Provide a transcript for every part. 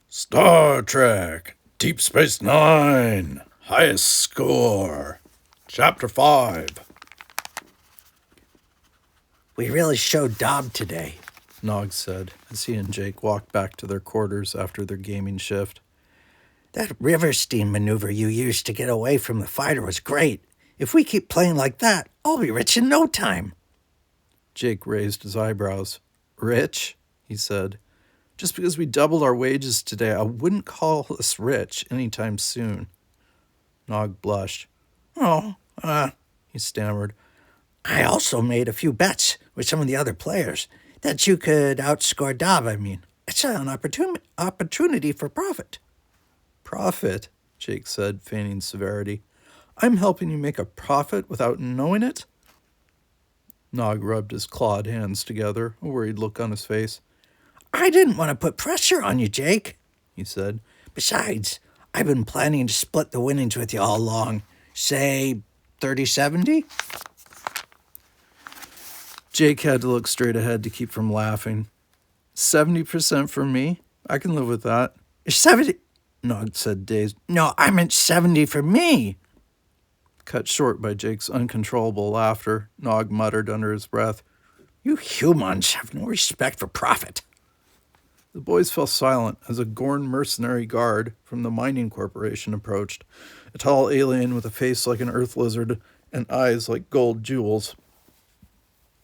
Star Trek, Deep Space Nine, highest score, Chapter 5. We really showed Dob today. Nog said as he and Jake walked back to their quarters after their gaming shift. That river steam maneuver you used to get away from the fighter was great. If we keep playing like that, I'll be rich in no time. Jake raised his eyebrows. Rich? He said. Just because we doubled our wages today, I wouldn't call us rich anytime soon. Nog blushed. He stammered. I also made a few bets with some of the other players that you could outscore Dob, It's an opportunity for profit. Profit? Jake said, feigning severity. I'm helping you make a profit without knowing it? Nog rubbed his clawed hands together, a worried look on his face. I didn't want to put pressure on you, Jake, he said. Besides, I've been planning to split the winnings with you all along. Say 30-70? Jake had to look straight ahead to keep from laughing. 70% for me? I can live with that. 70? Nog said, dazed. No, I meant 70 for me. Cut short by Jake's uncontrollable laughter, Nog muttered under his breath, You humans have no respect for profit. The boys fell silent as a Gorn mercenary guard from the mining corporation approached, a tall alien with a face like an earth lizard and eyes like gold jewels.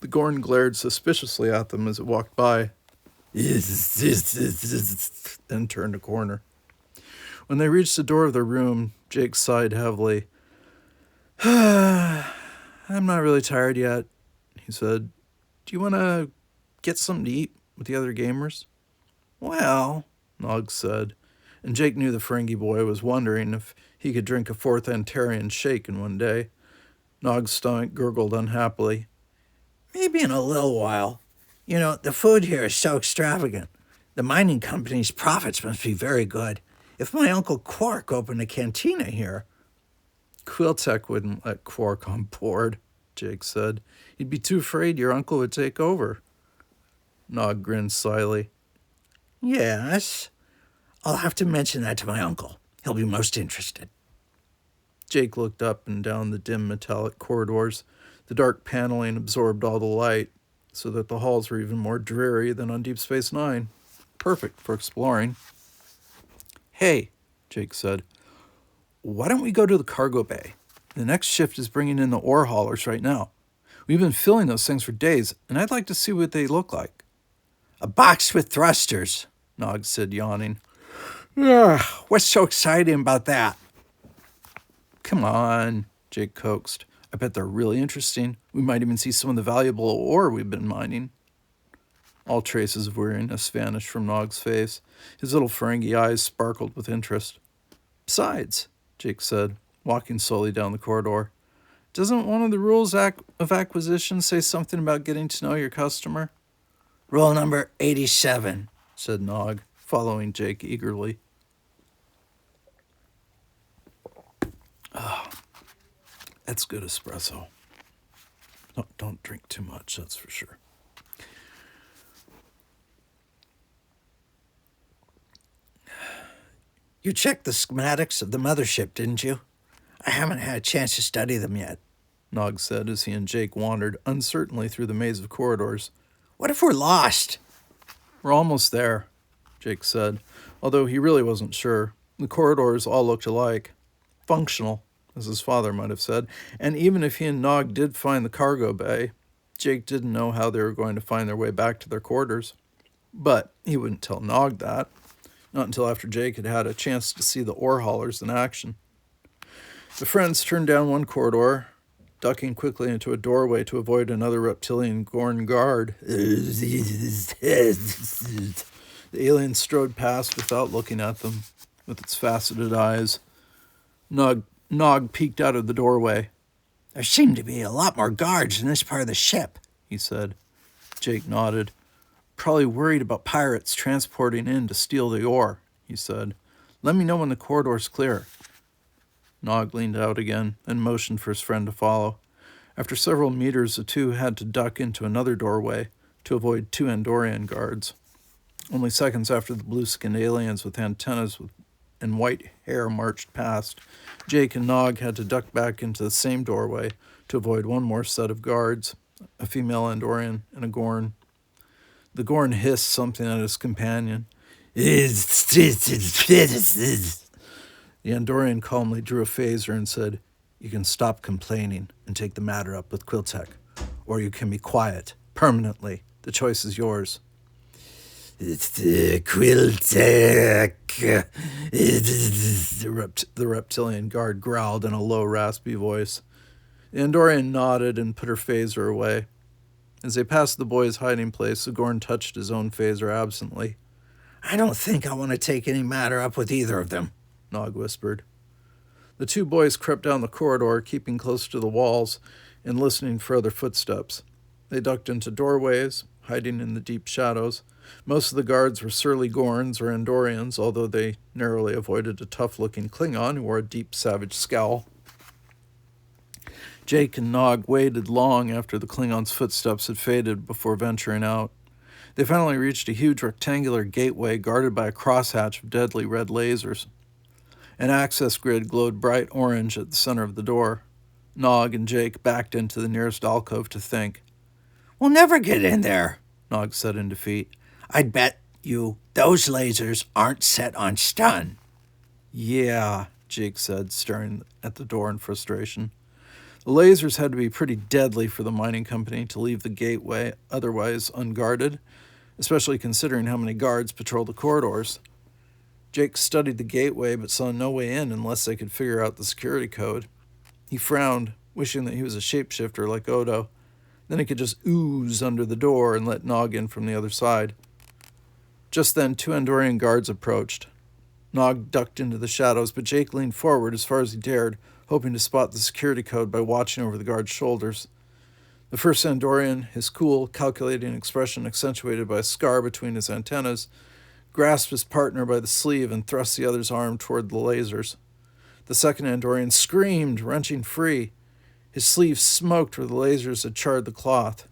The Gorn glared suspiciously at them as it walked by, then turned a corner. When they reached the door of their room, Jake sighed heavily. I'm not really tired yet, he said. Do you want to get something to eat with the other gamers? Well, Nog said, and Jake knew the Ferengi boy was wondering if he could drink a fourth Antarian shake in one day. Nog's stomach gurgled unhappily. Maybe in a little while. You know, the food here is so extravagant. The mining company's profits must be very good. If my Uncle Quark opened a cantina here... Quiltech wouldn't let Quark on board, Jake said. He'd be too afraid your uncle would take over. Nog grinned slyly. Yes, I'll have to mention that to my uncle. He'll be most interested. Jake looked up and down the dim metallic corridors. The dark paneling absorbed all the light, so that the halls were even more dreary than on Deep Space Nine. Perfect for exploring. Hey, Jake said, why don't we go to the cargo bay? The next shift is bringing in the ore haulers right now. We've been filling those things for days, and I'd like to see what they look like. A box with thrusters, Nog said, yawning. What's so exciting about that? Come on, Jake coaxed. I bet they're really interesting. We might even see some of the valuable ore we've been mining. All traces of weariness vanished from Nog's face. His little Ferengi eyes sparkled with interest. Besides, Jake said, walking slowly down the corridor, doesn't one of the rules of acquisition say something about getting to know your customer? Rule number 87, said Nog, following Jake eagerly. That's good espresso. Don't drink too much, that's for sure. You checked the schematics of the mothership, didn't you? I haven't had a chance to study them yet, Nog said as he and Jake wandered uncertainly through the maze of corridors. What if we're lost? We're almost there, Jake said, although he really wasn't sure. The corridors all looked alike. Functional, as his father might have said, and even if he and Nog did find the cargo bay, Jake didn't know how they were going to find their way back to their quarters. But he wouldn't tell Nog that, not until after Jake had had a chance to see the ore haulers in action. The friends turned down one corridor, ducking quickly into a doorway to avoid another reptilian Gorn guard. The alien strode past without looking at them, with its faceted eyes. Nog peeked out of the doorway. There seem to be a lot more guards in this part of the ship, he said. Jake nodded. Probably worried about pirates transporting in to steal the ore, he said. Let me know when the corridor's clear. Nog leaned out again and motioned for his friend to follow. After several meters, the two had to duck into another doorway to avoid two Andorian guards. Only seconds after the blue-skinned aliens with antennas and white hair marched past, Jake and Nog had to duck back into the same doorway to avoid one more set of guards, a female Andorian and a Gorn. The Gorn hissed something at his companion. The Andorian calmly drew a phaser and said, "You can stop complaining and take the matter up with Quiltech, or you can be quiet, permanently. The choice is yours." It's the Quiltech. The reptilian guard growled in a low, raspy voice. The Andorian nodded and put her phaser away. As they passed the boy's hiding place, Gorn touched his own phaser absently. "I don't think I want to take any matter up with either of them," Nog whispered. The two boys crept down the corridor, keeping close to the walls and listening for other footsteps. They ducked into doorways, hiding in the deep shadows. Most of the guards were surly Gorns or Andorians, although they narrowly avoided a tough-looking Klingon who wore a deep, savage scowl. Jake and Nog waited long after the Klingon's footsteps had faded before venturing out. They finally reached a huge rectangular gateway guarded by a crosshatch of deadly red lasers. An access grid glowed bright orange at the center of the door. Nog and Jake backed into the nearest alcove to think. "We'll never get in there," Nog said in defeat. "I'd bet you those lasers aren't set on stun." "Yeah," Jake said, staring at the door in frustration. The lasers had to be pretty deadly for the mining company to leave the gateway otherwise unguarded, especially considering how many guards patrol the corridors. Jake studied the gateway but saw no way in unless they could figure out the security code. He frowned, wishing that he was a shapeshifter like Odo. Then he could just ooze under the door and let Nog in from the other side. Just then, two Andorian guards approached. Nog ducked into the shadows, but Jake leaned forward as far as he dared, hoping to spot the security code by watching over the guard's shoulders. The first Andorian, his cool, calculating expression accentuated by a scar between his antennas, grasped his partner by the sleeve and thrust the other's arm toward the lasers. The second Andorian screamed, wrenching free. His sleeve smoked where the lasers had charred the cloth.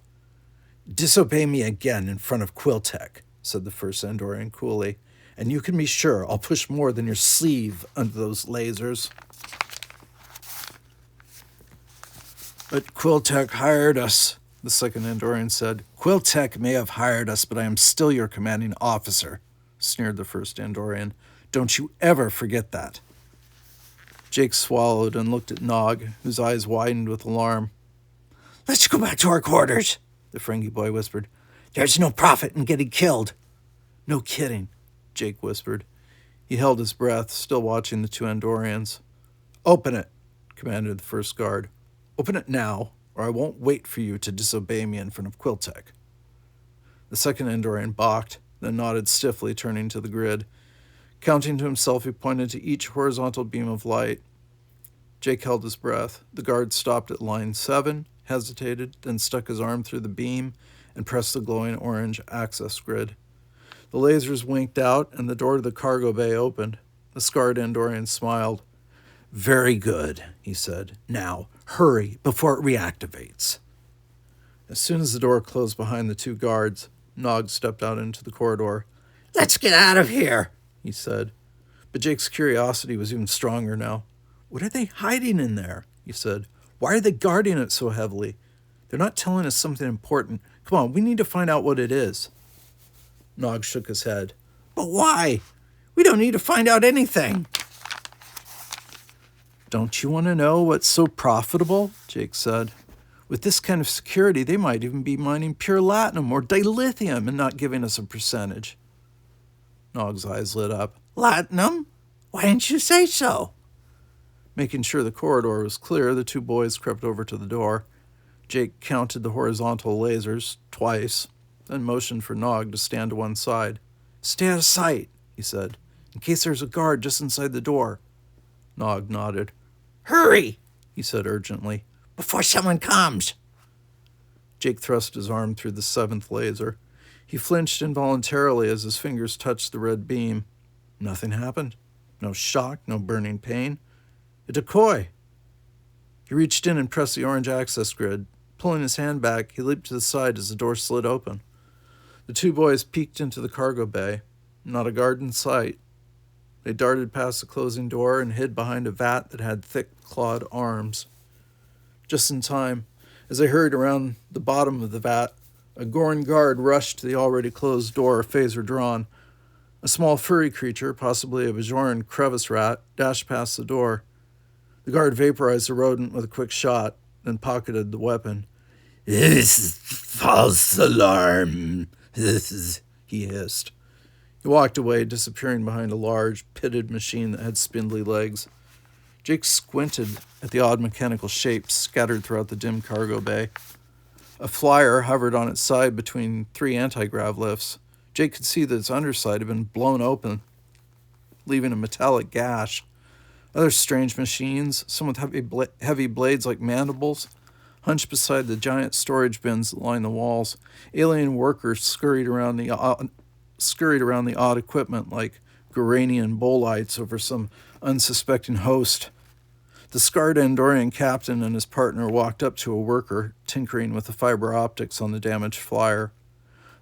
"Disobey me again in front of Quiltech," said the first Andorian coolly, "and you can be sure I'll push more than your sleeve under those lasers." "But Quiltech hired us," the second Andorian said. "Quiltech may have hired us, but I am still your commanding officer," sneered the first Andorian. "Don't you ever forget that." Jake swallowed and looked at Nog, whose eyes widened with alarm. "Let's go back to our quarters," the Ferengi boy whispered. "There's no profit in getting killed." "No kidding," Jake whispered. He held his breath, still watching the two Andorians. "Open it," commanded the first guard. "Open it now, or I won't wait for you to disobey me in front of Quiltech." The second Andorian balked, then nodded stiffly, turning to the grid. Counting to himself, he pointed to each horizontal beam of light. Jake held his breath. The guard stopped at line 7, hesitated, then stuck his arm through the beam and pressed the glowing orange access grid. The lasers winked out, and the door to the cargo bay opened. The scarred Andorian smiled. "Very good," he said. "Now, hurry before it reactivates." As soon as the door closed behind the two guards, Nog stepped out into the corridor. "Let's get out of here," he said. But Jake's curiosity was even stronger now. "What are they hiding in there?" he said. "Why are they guarding it so heavily? They're not telling us something important. Come on, we need to find out what it is." Nog shook his head. "But why? We don't need to find out anything." "Don't you want to know what's so profitable?" Jake said. "With this kind of security, they might even be mining pure latinum or dilithium and not giving us a percentage." Nog's eyes lit up. "Latinum? Why didn't you say so?" Making sure the corridor was clear, the two boys crept over to the door. Jake counted the horizontal lasers twice, then motioned for Nog to stand to one side. "Stay out of sight," he said, "in case there's a guard just inside the door." Nog nodded. "Hurry," he said urgently, "before someone comes." Jake thrust his arm through the 7th laser. He flinched involuntarily as his fingers touched the red beam. Nothing happened. No shock, no burning pain. A decoy. He reached in and pressed the orange access grid. Pulling his hand back, he leaped to the side as the door slid open. The two boys peeked into the cargo bay. Not a guard in sight. They darted past the closing door and hid behind a vat that had thick clawed arms. Just in time, as they hurried around the bottom of the vat, a Gorn guard rushed to the already closed door, phaser drawn. A small furry creature, possibly a Bajoran crevice rat, dashed past the door. The guard vaporized the rodent with a quick shot, then pocketed the weapon. "This is false alarm," he hissed. He walked away, disappearing behind a large, pitted machine that had spindly legs. Jake squinted at the odd mechanical shapes scattered throughout the dim cargo bay. A flyer hovered on its side between three anti-grav lifts. Jake could see that its underside had been blown open, leaving a metallic gash. Other strange machines, some with heavy blades like mandibles, hunched beside the giant storage bins that lined the walls. Alien workers scurried around the odd equipment like Goranian bolites over some unsuspecting host. The scarred Andorian captain and his partner walked up to a worker tinkering with the fiber optics on the damaged flyer.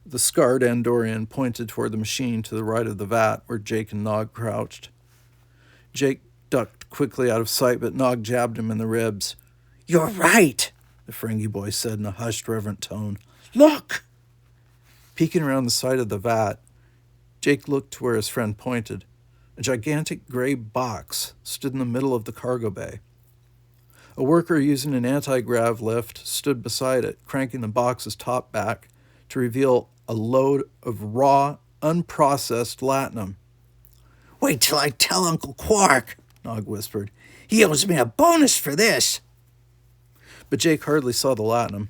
The scarred Andorian pointed toward the machine to the right of the vat where Jake and Nog crouched. Jake ducked quickly out of sight, but Nog jabbed him in the ribs. "You're right," the Ferengi boy said in a hushed, reverent tone. "Look!" Peeking around the side of the vat, Jake looked to where his friend pointed. A gigantic gray box stood in the middle of the cargo bay. A worker using an anti-grav lift stood beside it, cranking the box's top back to reveal a load of raw, unprocessed latinum. "Wait till I tell Uncle Quark," Nog whispered. "He owes me a bonus for this." But Jake hardly saw the latinum.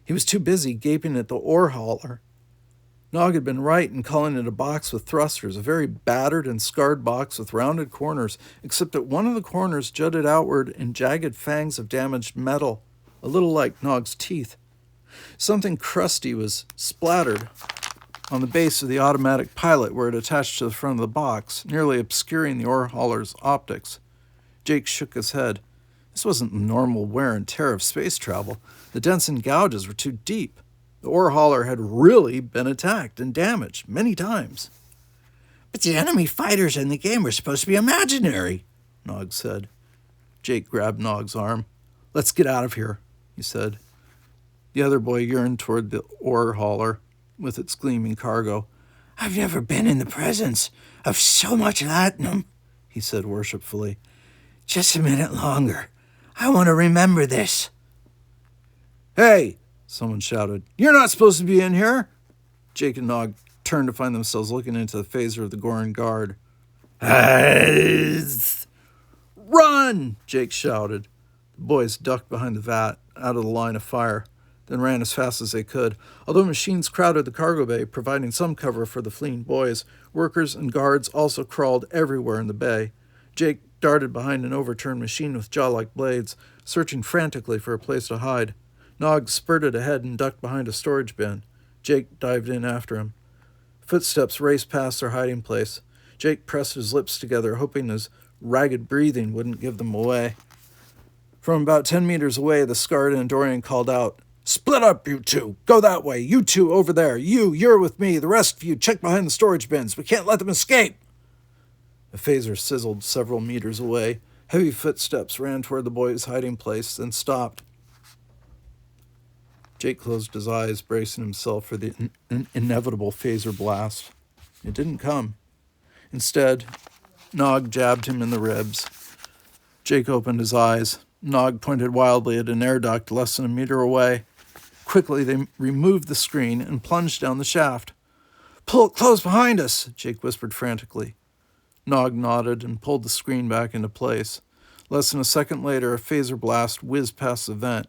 He was too busy gaping at the ore hauler. Nog had been right in calling it a box with thrusters, a very battered and scarred box with rounded corners, except that one of the corners jutted outward in jagged fangs of damaged metal, a little like Nog's teeth. Something crusty was splattered on the base of the automatic pilot where it attached to the front of the box, nearly obscuring the ore hauler's optics. Jake shook his head. This wasn't the normal wear and tear of space travel. The dents and gouges were too deep. The ore hauler had really been attacked and damaged many times. "But the enemy fighters in the game were supposed to be imaginary," Nog said. Jake grabbed Nog's arm. "Let's get out of here," he said. The other boy yearned toward the ore hauler with its gleaming cargo. "I've never been in the presence of so much latinum," he said worshipfully. "Just a minute longer. I want to remember this." "Hey!" someone shouted. "You're not supposed to be in here!" Jake and Nog turned to find themselves looking into the phaser of the Gorn guard. "Run!" Jake shouted. The boys ducked behind the vat, out of the line of fire, then ran as fast as they could. Although machines crowded the cargo bay, providing some cover for the fleeing boys, workers and guards also crawled everywhere in the bay. Jake darted behind an overturned machine with jaw-like blades, searching frantically for a place to hide. Nog spurted ahead and ducked behind a storage bin. Jake dived in after him. Footsteps raced past their hiding place. Jake pressed his lips together, hoping his ragged breathing wouldn't give them away. From about 10 meters away, the scarred Andorian called out, "Split up, you two! Go that way! You two over there! You're with me! The rest of you, check behind the storage bins! We can't let them escape!" A phaser sizzled several meters away. Heavy footsteps ran toward the boy's hiding place, then stopped. Jake closed his eyes, bracing himself for the inevitable phaser blast. It didn't come. Instead, Nog jabbed him in the ribs. Jake opened his eyes. Nog pointed wildly at an air duct less than a meter away. Quickly, they removed the screen and plunged down the shaft. "Pull it close behind us," Jake whispered frantically. Nog nodded and pulled the screen back into place. Less than a second later, a phaser blast whizzed past the vent.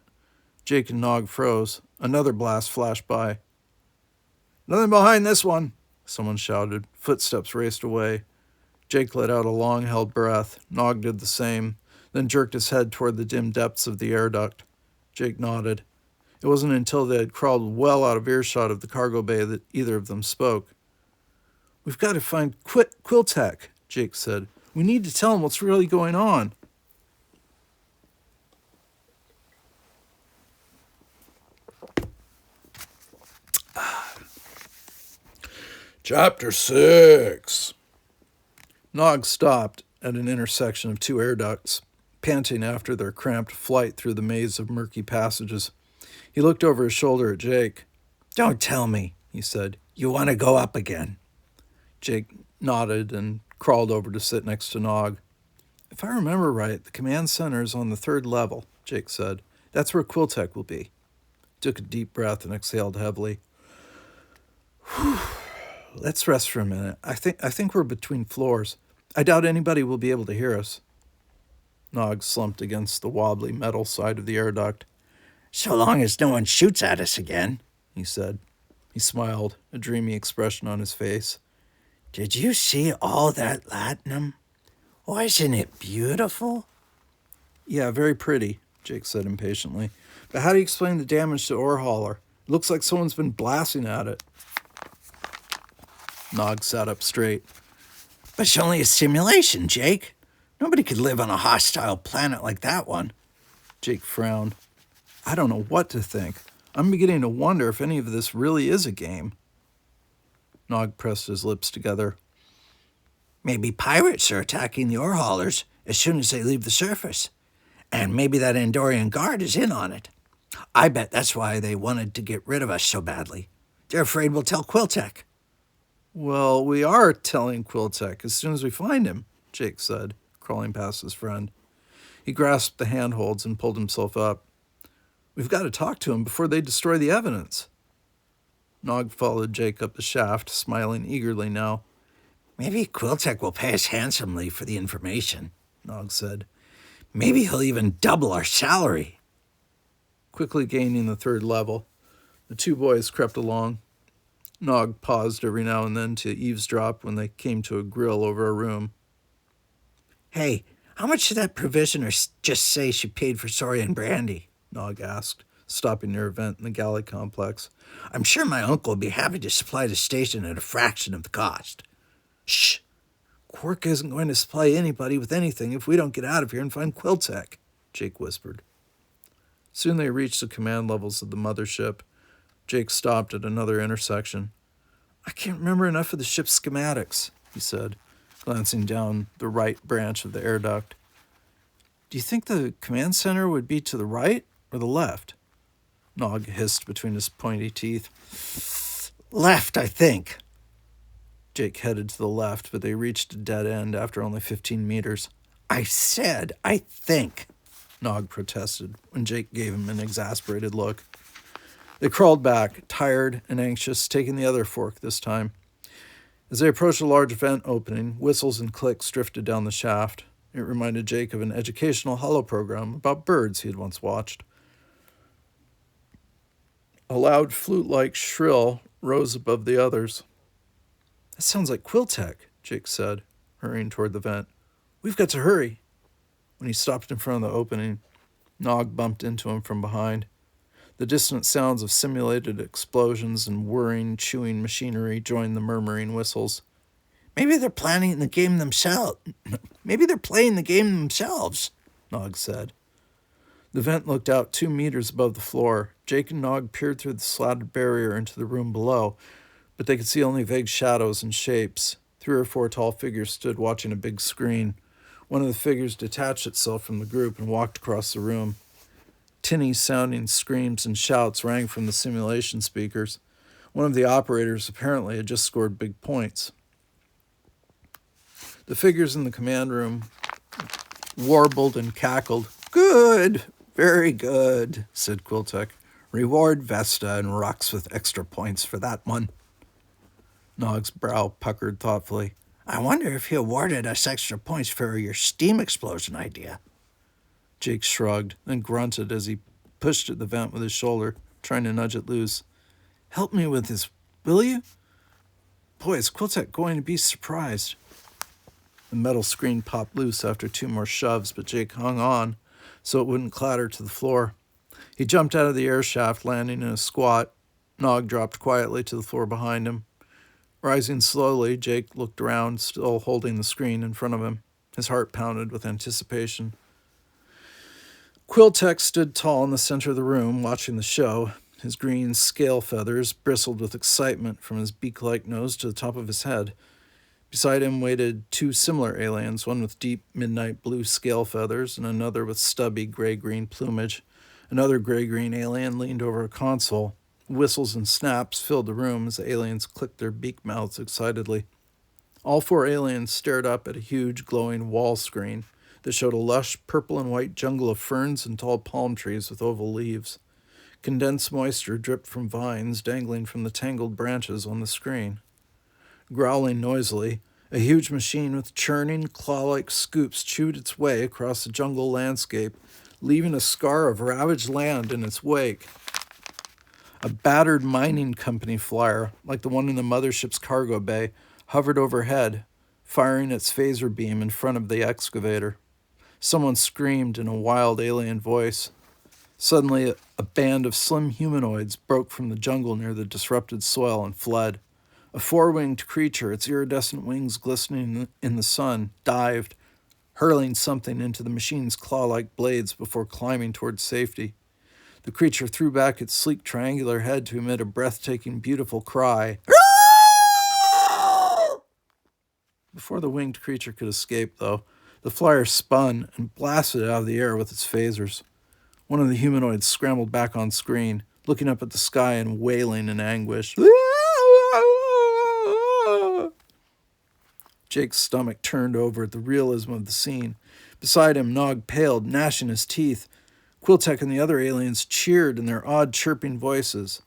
Jake and Nog froze. Another blast flashed by. "Nothing behind this one," someone shouted. Footsteps raced away. Jake let out a long-held breath. Nog did the same, then jerked his head toward the dim depths of the air duct. Jake nodded. It wasn't until they had crawled well out of earshot of the cargo bay that either of them spoke. "We've got to find Quiltech," Jake said. "We need to tell him what's really going on." Chapter 6. Nog stopped at an intersection of two air ducts, panting after their cramped flight through the maze of murky passages. He looked over his shoulder at Jake. Don't tell me, he said. You want to go up again? Jake nodded and crawled over to sit next to Nog. If I remember right, the command center is on the 3rd level, Jake said. That's where Quiltech will be. He took a deep breath and exhaled heavily. Whew. Let's rest for a minute. I think we're between floors. I doubt anybody will be able to hear us. Nog slumped against the wobbly metal side of the air duct. So long as no one shoots at us again, he said. He smiled, a dreamy expression on his face. Did you see all that latinum? Wasn't it beautiful? Yeah, very pretty, Jake said impatiently. But how do you explain the damage to ore hauler? It looks like someone's been blasting at it. Nog sat up straight. But it's only a simulation, Jake. Nobody could live on a hostile planet like that one. Jake frowned. I don't know what to think. I'm beginning to wonder if any of this really is a game. Nog pressed his lips together. Maybe pirates are attacking the ore haulers as soon as they leave the surface. And maybe that Andorian guard is in on it. I bet that's why they wanted to get rid of us so badly. They're afraid we'll tell Quiltech. Well, we are telling Quiltech as soon as we find him, Jake said, crawling past his friend. He grasped the handholds and pulled himself up. We've got to talk to him before they destroy the evidence. Nog followed Jake up the shaft, smiling eagerly now. Maybe Quiltech will pay us handsomely for the information, Nog said. Maybe he'll even double our salary. Quickly gaining the 3rd level, the two boys crept along. Nog paused every now and then to eavesdrop when they came to a grill over a room. Hey, how much did that provisioner just say she paid for Saurian brandy? Nog asked, stopping near a vent in the galley complex. I'm sure my uncle would be happy to supply the station at a fraction of the cost. Shh! Quark isn't going to supply anybody with anything if we don't get out of here and find Quiltech, Jake whispered. Soon they reached the command levels of the mothership. Jake stopped at another intersection. I can't remember enough of the ship's schematics, he said, glancing down the right branch of the air duct. Do you think the command center would be to the right or the left? Nog hissed between his pointy teeth. Left, I think. Jake headed to the left, but they reached a dead end after only 15 meters. I said, I think, Nog protested when Jake gave him an exasperated look. They crawled back, tired and anxious, taking the other fork this time. As they approached a large vent opening, whistles and clicks drifted down the shaft. It reminded Jake of an educational holoprogram about birds he had once watched. A loud flute-like shrill rose above the others. That sounds like Quiltech, Jake said, hurrying toward the vent. We've got to hurry. When he stopped in front of the opening, Nog bumped into him from behind. The distant sounds of simulated explosions and whirring, chewing machinery joined the murmuring whistles. Maybe they're planning the game themselves. Maybe they're playing the game themselves, Nog said. The vent looked out 2 meters above the floor. Jake and Nog peered through the slatted barrier into the room below, but they could see only vague shadows and shapes. 3 or 4 tall figures stood watching a big screen. One of the figures detached itself from the group and walked across the room. Tinny-sounding screams and shouts rang from the simulation speakers. One of the operators apparently had just scored big points. The figures in the command room warbled and cackled. Good, very good, said Quiltech. Reward Vesta and Rux with extra points for that one. Nog's brow puckered thoughtfully. I wonder if he awarded us extra points for your steam explosion idea. Jake shrugged, then grunted as he pushed at the vent with his shoulder, trying to nudge it loose. Help me with this, will you? Boy, is Quiltech going to be surprised. The metal screen popped loose after 2 more shoves, but Jake hung on so it wouldn't clatter to the floor. He jumped out of the air shaft, landing in a squat. Nog dropped quietly to the floor behind him. Rising slowly, Jake looked around, still holding the screen in front of him. His heart pounded with anticipation. Quiltech stood tall in the center of the room, watching the show. His green scale feathers bristled with excitement from his beak-like nose to the top of his head. Beside him waited two similar aliens, one with deep midnight blue scale feathers and another with stubby gray-green plumage. Another gray-green alien leaned over a console. Whistles and snaps filled the room as the aliens clicked their beak mouths excitedly. All four aliens stared up at a huge glowing wall screen that showed a lush purple and white jungle of ferns and tall palm trees with oval leaves. Condensed moisture dripped from vines dangling from the tangled branches on the screen. Growling noisily, a huge machine with churning, claw-like scoops chewed its way across the jungle landscape, leaving a scar of ravaged land in its wake. A battered mining company flyer, like the one in the mothership's cargo bay, hovered overhead, firing its phaser beam in front of the excavator. Someone screamed in a wild alien voice. Suddenly, a band of slim humanoids broke from the jungle near the disrupted soil and fled. A four-winged creature, its iridescent wings glistening in the sun, dived, hurling something into the machine's claw-like blades before climbing towards safety. The creature threw back its sleek triangular head to emit a breathtaking, beautiful cry. Before the winged creature could escape, though, the flyer spun and blasted out of the air with its phasers. One of the humanoids scrambled back on screen, looking up at the sky and wailing in anguish. Jake's stomach turned over at the realism of the scene. Beside him, Nog paled, gnashing his teeth. Quiltek and the other aliens cheered in their odd, chirping voices.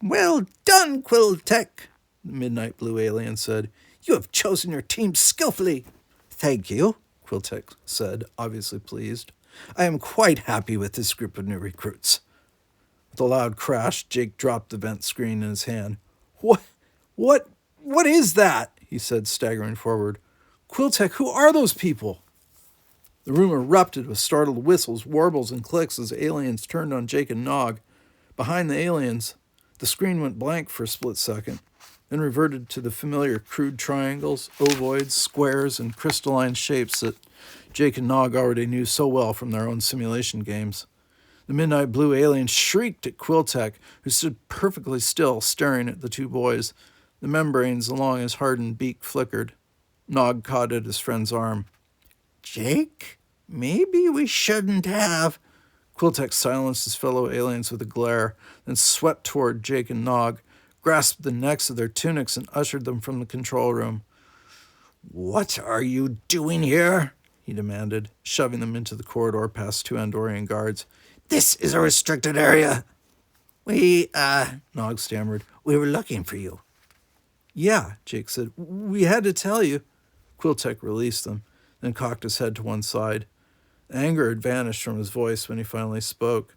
"Well done, Quiltek," the midnight blue alien said. "You have chosen your team skillfully." "Thank you," Quiltek said, obviously pleased. "I am quite happy with this group of new recruits." With a loud crash, Jake dropped the vent screen in his hand. What is that?" he said, staggering forward. "Quiltek, who are those people?" The room erupted with startled whistles, warbles, and clicks as aliens turned on Jake and Nog. Behind the aliens, the screen went blank for a split second, then reverted to the familiar crude triangles, ovoids, squares, and crystalline shapes that Jake and Nog already knew so well from their own simulation games. The midnight blue alien shrieked at Quiltek, who stood perfectly still, staring at the two boys. The membranes along his hardened beak flickered. Nog caught at his friend's arm. "Jake, maybe we shouldn't have..." Quiltek silenced his fellow aliens with a glare, then swept toward Jake and Nog, grasped the necks of their tunics, and ushered them from the control room. "What are you doing here?" he demanded, shoving them into the corridor past two Andorian guards. "This is a restricted area." Nog stammered. "We were looking for you." "Yeah," Jake said. "We had to tell you." Quiltek released them, then cocked his head to one side. The anger had vanished from his voice when he finally spoke.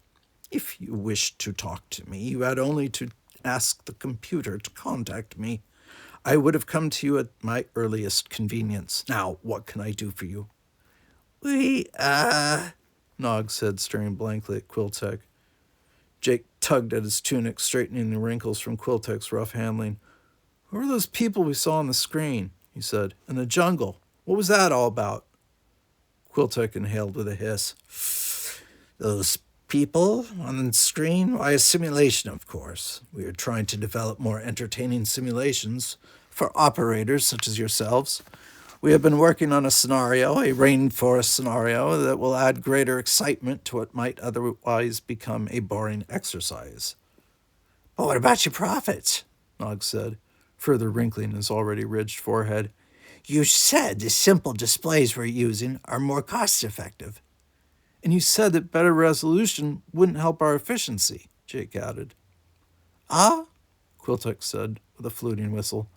"If you wished to talk to me, you had only to ask the computer to contact me. I would have come to you at my earliest convenience. Now, what can I do for you?" Nog said, staring blankly at Quiltek. Jake tugged at his tunic, straightening the wrinkles from Quiltek's rough handling. "Who are those people we saw on the screen?" he said. "In the jungle. What was that all about?" Quiltek inhaled with a hiss. "Those people on the screen? Why, a simulation, of course. We are trying to develop more entertaining simulations for operators such as yourselves. We have been working on a scenario, a rainforest scenario, that will add greater excitement to what might otherwise become a boring exercise." "But what about your profits?" Nog said, further wrinkling his already ridged forehead. "You said the simple displays we're using are more cost-effective." "And you said that better resolution wouldn't help our efficiency," Jake added. "Ah?" Quiltek said with a fluting whistle.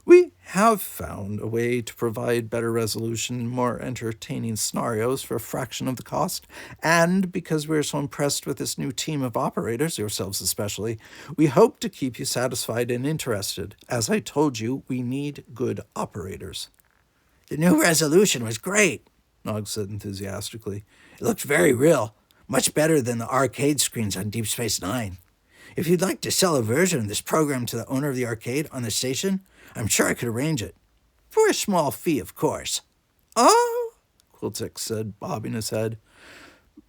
"We have found a way to provide better resolution and more entertaining scenarios for a fraction of the cost, and because we're so impressed with this new team of operators, yourselves especially, we hope to keep you satisfied and interested. As I told you, we need good operators." "The new resolution was great," Nog said enthusiastically. "It looked very real, much better than the arcade screens on Deep Space Nine. If you'd like to sell a version of this program to the owner of the arcade on the station, I'm sure I could arrange it. For a small fee, of course." "Oh," Quiltek said, bobbing his head.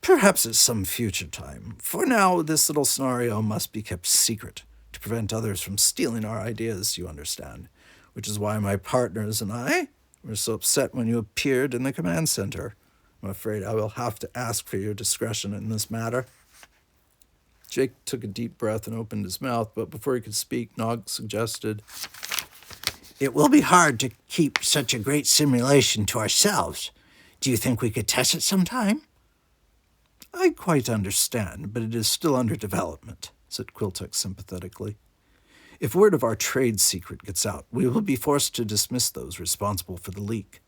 Perhaps at some future time. For now, this little scenario must be kept secret to prevent others from stealing our ideas, you understand. Which is why my partners and I were so upset when you appeared in the command center. I'm afraid I will have to ask for your discretion in this matter. Jake took a deep breath and opened his mouth, but before he could speak, Nog suggested, "It will be hard to keep such a great simulation to ourselves. Do you think we could test it sometime?" "I quite understand, but it is still under development," said Quiltex sympathetically. "If word of our trade secret gets out, we will be forced to dismiss those responsible for the leak."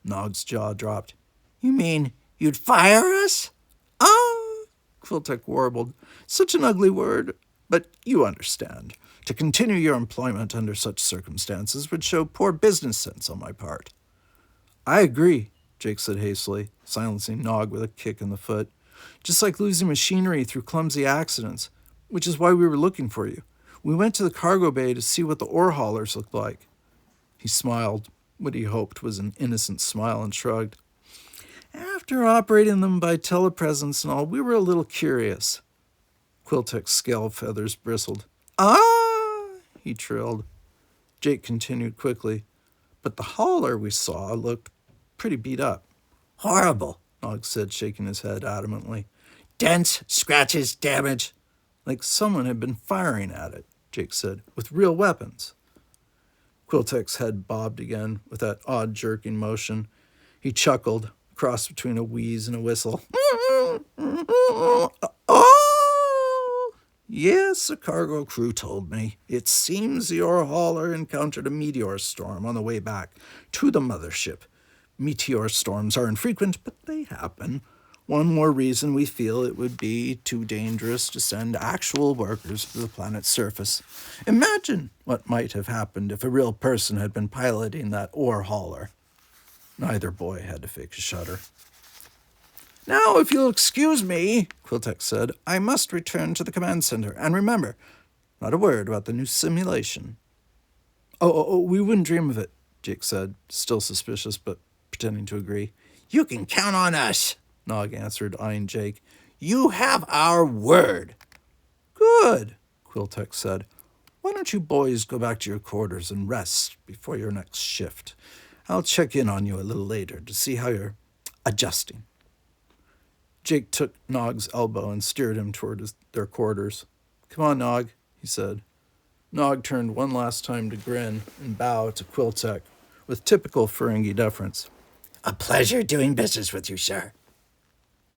Nog's jaw dropped. "You mean you'd fire us?" "Ah," Quiltex warbled. "Such an ugly word, but you understand. To continue your employment under such circumstances would show poor business sense on my part." "I agree," Jake said hastily, silencing Nog with a kick in the foot. "Just like losing machinery through clumsy accidents, which is why we were looking for you. We went to the cargo bay to see what the ore haulers looked like." He smiled, what he hoped was an innocent smile, and shrugged. "After operating them by telepresence and all, we were a little curious." Quiltex's scale feathers bristled. "Ah," he trilled. Jake continued quickly. "But the hauler we saw looked pretty beat up." "Horrible," Nog said, shaking his head adamantly. "Dents, scratches, damage." "Like someone had been firing at it," Jake said, "with real weapons." Quiltex's head bobbed again with that odd jerking motion. He chuckled, crossed between a wheeze and a whistle. "Oh! Yes, a cargo crew told me. It seems the ore hauler encountered a meteor storm on the way back to the mothership. Meteor storms are infrequent, but they happen. One more reason we feel it would be too dangerous to send actual workers to the planet's surface. Imagine what might have happened if a real person had been piloting that ore hauler." Neither boy had to fake a shudder. "Now, if you'll excuse me," Quiltex said, "I must return to the command center. And remember, not a word about the new simulation." Oh, we wouldn't dream of it," Jake said, still suspicious, but pretending to agree. "You can count on us," Nog answered, eyeing Jake. "You have our word." "Good," Quiltex said. "Why don't you boys go back to your quarters and rest before your next shift? I'll check in on you a little later to see how you're adjusting." Jake took Nog's elbow and steered him toward their quarters. "Come on, Nog," he said. Nog turned one last time to grin and bow to Quiltex with typical Ferengi deference. "A pleasure doing business with you, sir."